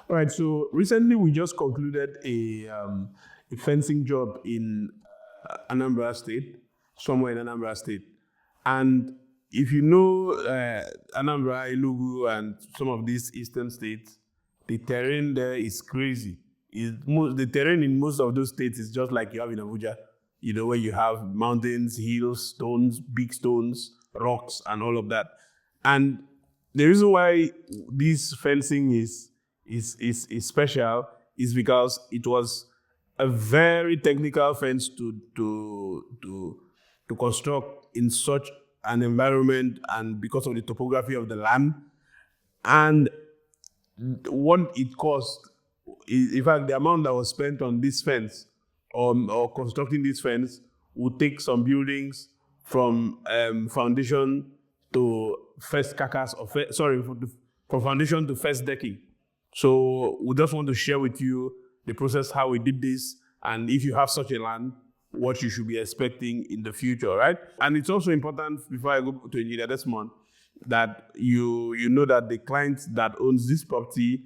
All right. So recently we just concluded a fencing job in Anambra State, somewhere in Anambra State, and if you know Anambra, Enugu, and some of these eastern states, the terrain there is crazy. The terrain in most of those states is just like you have in Abuja, where you have mountains, hills, stones, big stones, rocks, and all of that. And the reason why this fencing is special is because it was a very technical fence to construct in such an environment, and because of the topography of the land and what it cost. In fact, the amount that was spent on this fence or constructing this fence would take some buildings from foundation to first carcass, from foundation to first decking. So we just want to share with you the process, how we did this, and if you have such a land, what you should be expecting in the future, right? And it's also important, before I go to Engineer Desmond, that you know that the client that owns this property,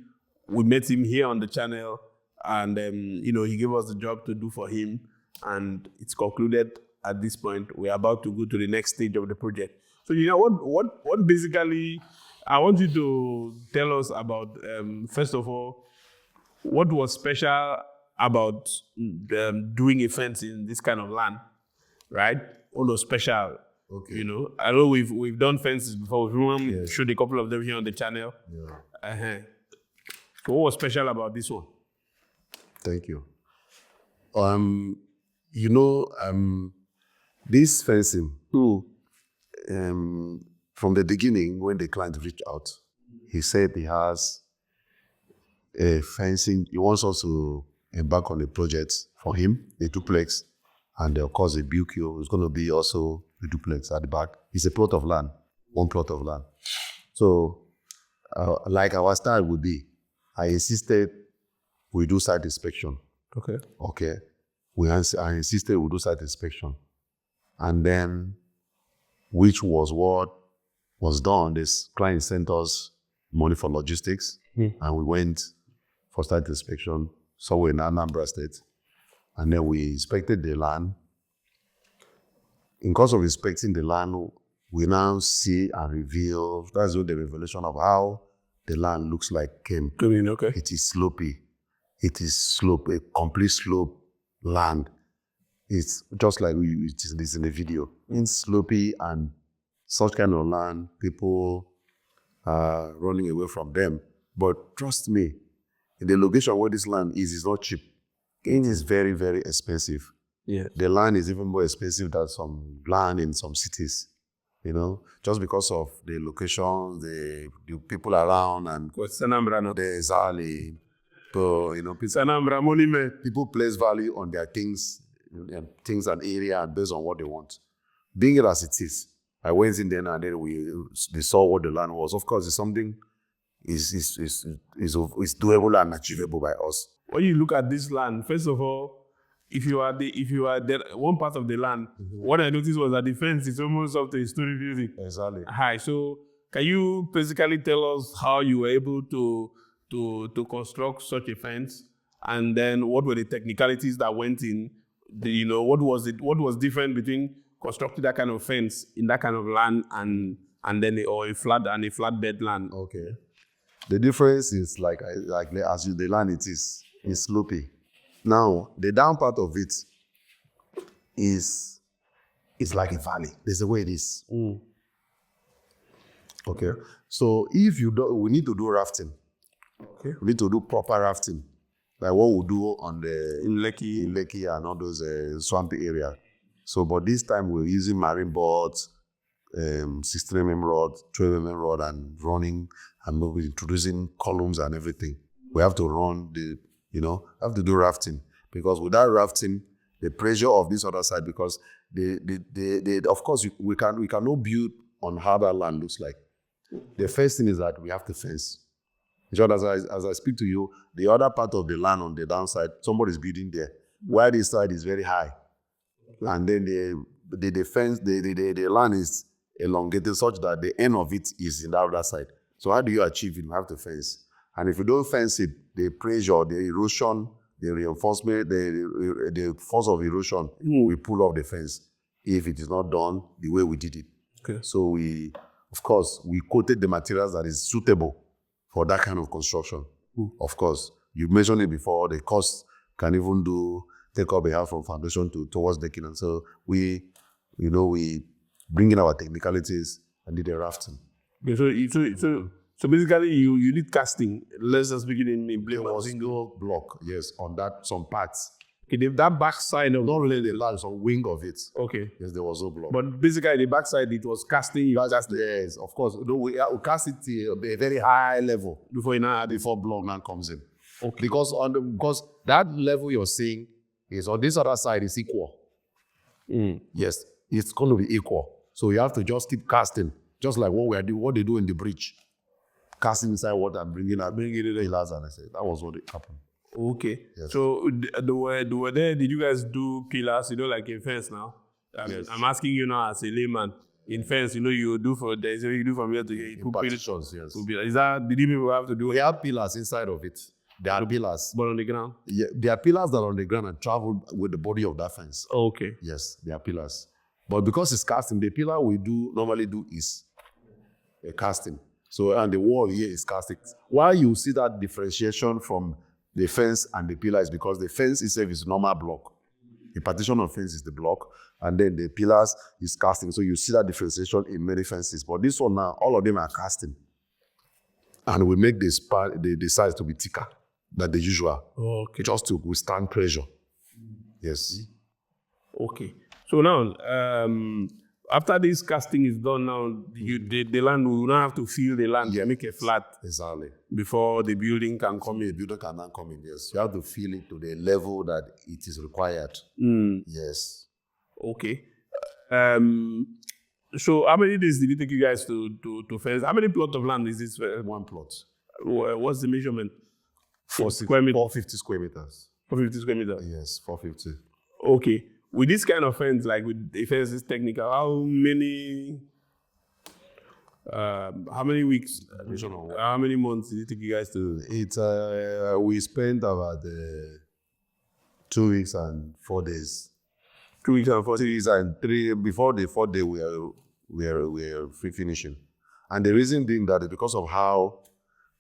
we met him here on the channel, and he gave us the job to do for him, and it's concluded at this point. We're about to go to the next stage of the project. So what basically I want you to tell us about, first of all, what was special about doing a fence in this kind of land, right? What was special? Okay. I know we've done fences before. We've showed a couple of them here on the channel. Yeah. So what was special about this one? Thank you. This fencing, from the beginning, when the client reached out, he said he has a fencing. He wants us to embark on a project for him, a duplex, and of course a BQ. It's going to be also a duplex at the back. It's a plot of land, one plot of land. So, like our style would be, I insisted we do site inspection. Okay. I insisted we do site inspection. And then, which was what was done, this client sent us money for logistics, and we went for site inspection somewhere in Anambra State. And then we inspected the land. In course of inspecting the land, we now see and reveal, that's the revelation of how the land looks like came. Okay. It is slopey. It is a complete slope land. It's just like it is in the video. It's slopey, and such kind of land, people are running away from them. But trust me, in the location where this land is not cheap. It is very, very expensive. Yeah. The land is even more expensive than some land in some cities, just because of the location, the people around, and What's Anambra now? the Zali. So, Anambra monument. People place value on their things and area, and based on what they want. Being it as it is, I went in there and then they saw what the land was. Of course, it's something is doable and achievable by us. When you look at this land, first of all, if you are there, one part of the land, what I noticed was that the fence is almost up to historic building. Exactly. Hi. So can you basically tell us how you were able to construct such a fence, and then what were the technicalities that went in? What was different between constructing that kind of fence in that kind of land and then a flatbed land? Okay. The difference is like the land it is slopey. Now the down part of it is like a valley. There's the way it is. Okay. So if we need to do rafting. Okay. We need to do proper rafting, like what we do in Lekki and all those swampy area. So, but this time we're using marine boards, 16 mm rod, 12 mm rod, and running, and we're introducing columns and everything. We have to run have to do rafting, because without rafting, the pressure of this other side, because of course we cannot build on how that land looks like. The first thing is that we have to fence. As I speak to you, the other part of the land on the downside, somebody's building there. While this side is very high. And then the fence, the land is elongated such that the end of it is in the other side. So how do you achieve it? You have to fence. And if you don't fence it, the pressure, the erosion, the reinforcement, the force of erosion will pull off the fence if it is not done the way we did it. Okay. So we quoted the materials that is suitable for that kind of construction. Of course, you mentioned it before, the cost can even take up a house from foundation towards decking. And so we bring in our technicalities and did a rafting. Okay, so basically you need casting. Let's just begin in There was single block, yes, on that, some parts. Okay, that backside of Not really the land, some wing of it. Okay. Yes, there was no block. But basically the backside it was casting. Yes, of course. We cast it to a very high level before block now comes in. Okay. Because that level you're seeing is on this other side is equal. Yes, it's going to be equal. So you have to just keep casting, just like what they do in the bridge. Casting inside water and bringing it in the pillars, and I said that was what happened. Okay. Yes. So did you guys do pillars, like in fence now? Yes. I'm asking you now as a layman. In fence, you do from here to here. You put partitions, yes. Did you people have to do We have pillars inside of it. There are pillars. But on the ground? Yeah, there are pillars that are on the ground and travel with the body of that fence. Okay. Yes, there are pillars. But because it's casting, the pillar we normally do is a casting. So, and the wall here is casting. Why you see that differentiation from the fence and the pillar is because the fence itself is normal block. The partition of fence is the block, and then the pillars is casting. So you see that differentiation in many fences. But this one now, all of them are casting. And we make the size to be thicker than the usual. Okay. Just to withstand pressure. Yes. Okay. So now, after this casting is done now, the land, we will not have to fill the land to make it flat. Exactly. Before the building can come in. The building can now come in, yes. You have to fill it to the level that it is required. Yes. Okay. So how many days did it take you guys to fence? How many plot of land is this? One plot. What's the measurement? 450 square meters. 450 square meters? Yes, 450. Okay. With this kind of fence, like with the fence is technical, how many weeks? How many months did it take you guys to? We spent about 2 weeks and 4 days. 2 weeks and 4 days. 2 weeks and 3 before the 4th day we are finishing. And the reason being that is because of how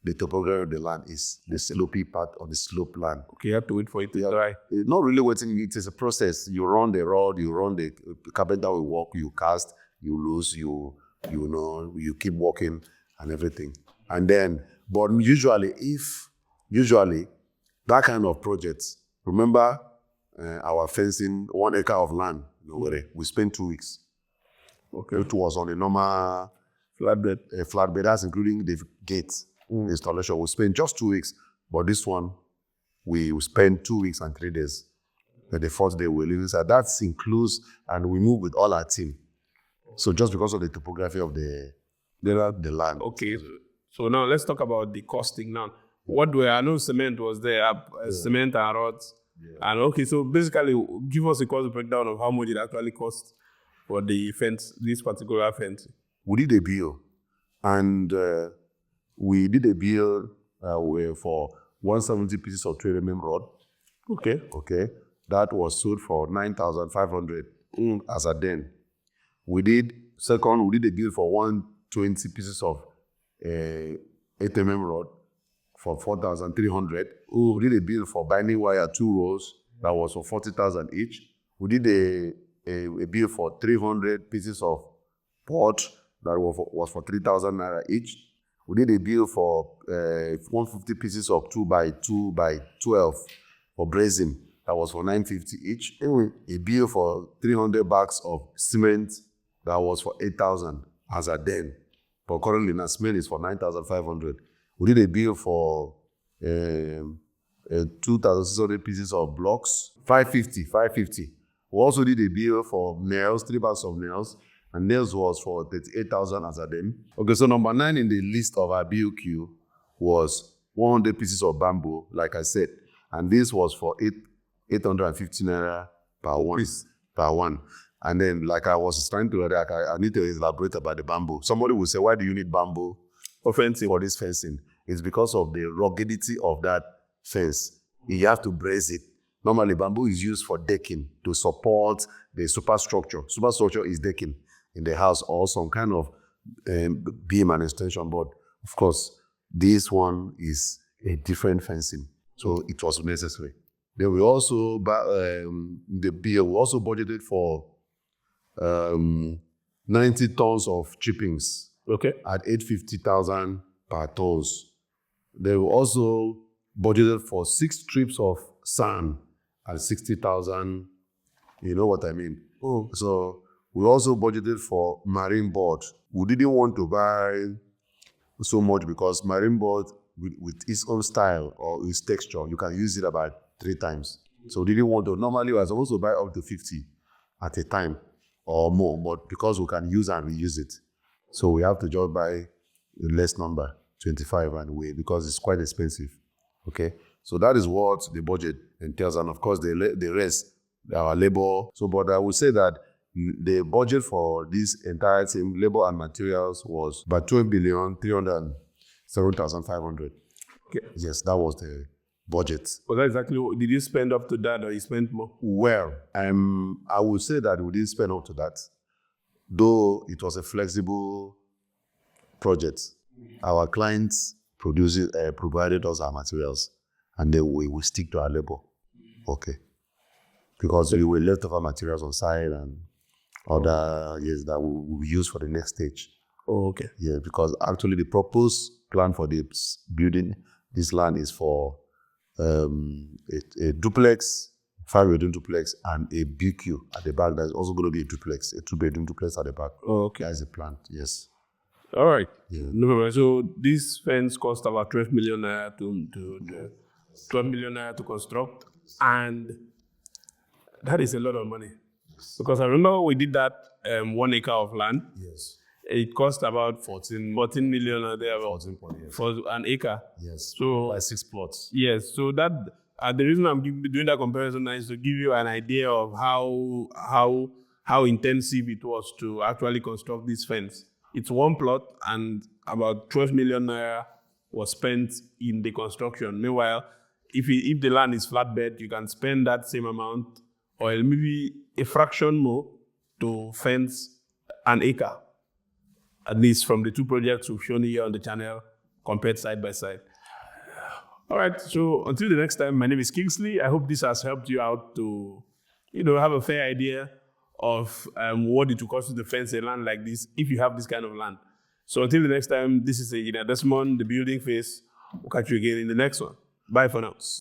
the topography of the land is the slopey part of the slope land. Okay, you have to wait for it to dry. Not really waiting, it is a process. You run the rod, you run the carpenter will work, you cast, you loose, you keep working and everything. And then, but usually that kind of projects, remember our fencing, 1 acre of land, we spent 2 weeks. Okay. It was on a normal flatbed. Flatbed, that's including the gates. Installation. We spent just 2 weeks, but this one we spent 2 weeks and 3 days. The 4th day we leave inside. That includes, and we move with all our team. So just because of the topography of the land. Okay, so now let's talk about the costing now. I know cement was there, cement and rods. Yeah. And okay, so basically give us a cost breakdown of how much it actually cost for the fence, this particular fence. We did a bill, and we did a bill for 170 pieces of 12 mm rod. Okay. That was sold for 9,500 as a den. We did a bill for 120 pieces of 8 mm rod for 4,300. We did a bill for binding wire 2 rolls that was for 40,000 each. We did a bill for 300 pieces of pot that was for 3,000 naira each. We did a bill for 150 pieces of 2x2 by 12 for brazing. That was for 950 each. A bill for 300 bags of cement. That was for 8,000 as a den. But currently now cement is for 9,500. We did a bill for 2,600 pieces of blocks. 550. We also did a bill for nails, 3 bags of nails. And nails was for 38,000 as a den. Okay, so number 9 in the list of our BOQ was 100 pieces of bamboo, like I said. And this was for 850 naira per one. And then, like I was trying to, I need to elaborate about the bamboo. Somebody will say, why do you need bamboo for fencing? For this fencing? It's because of the ruggedity of that fence. You have to brace it. Normally, bamboo is used for decking to support the superstructure. Superstructure is decking in the house or some kind of beam and extension. But of course, this one is a different fencing. So it was necessary. Then we also, the bill, we also budgeted for 90 tons of chippings Okay. at 850,000 per tons. They were also budgeted for 6 trips of sand at 60,000. You know what I mean? So we also budgeted for marine board. We didn't want to buy so much because marine board with its own style or its texture, you can use it about 3 times. So we didn't want to. Normally, we are supposed to buy up to 50 at a time or more, but because we can use and reuse it, so we have to just buy a less number, 25 and way, because it's quite expensive. Okay, so that is what the budget entails, and of course the rest, our labor. So, but I would say that the budget for this entire team, labor and materials, was about 12,307,500. Okay. Yes, that was the budget. Was that exactly what did you spend up to that, or you spent more? Well, I would say that we didn't spend up to that, though it was a flexible project. Our clients provided us our materials, and then we will stick to our labor. Okay. Because we will leftover materials on site and other that we will use for the next stage. Oh, okay. Yeah, because actually the proposed plan for this building, this land is for a duplex, 5-bedroom duplex, and a BQ at the back. There's also going to be a duplex, a 2-bedroom duplex at the back. Oh, okay. That's the plan, yes. All right. Yeah. No problem. So this fence cost about 12 million naira to construct, and that is a lot of money. Because I remember we did that 1 acre of land. Yes. It cost about 14 million or there 14.8. for an acre. Yes. So by 6 plots. yes, so that the reason I'm doing that comparison is to give you an idea of how intensive it was to actually construct this fence. It's 1 plot, and about 12 million naira was spent in the construction. Meanwhile, if the land is flatbed, you can spend that same amount or maybe a fraction more to fence an acre. At least from the 2 projects we've shown here on the channel, compared side by side. All right, so until the next time, my name is Kingsley. I hope this has helped you out to, have a fair idea of what it will cost you to fence a land like this if you have this kind of land. So until the next time, this is Desmond, the building phase. We'll catch you again in the next one. Bye for now.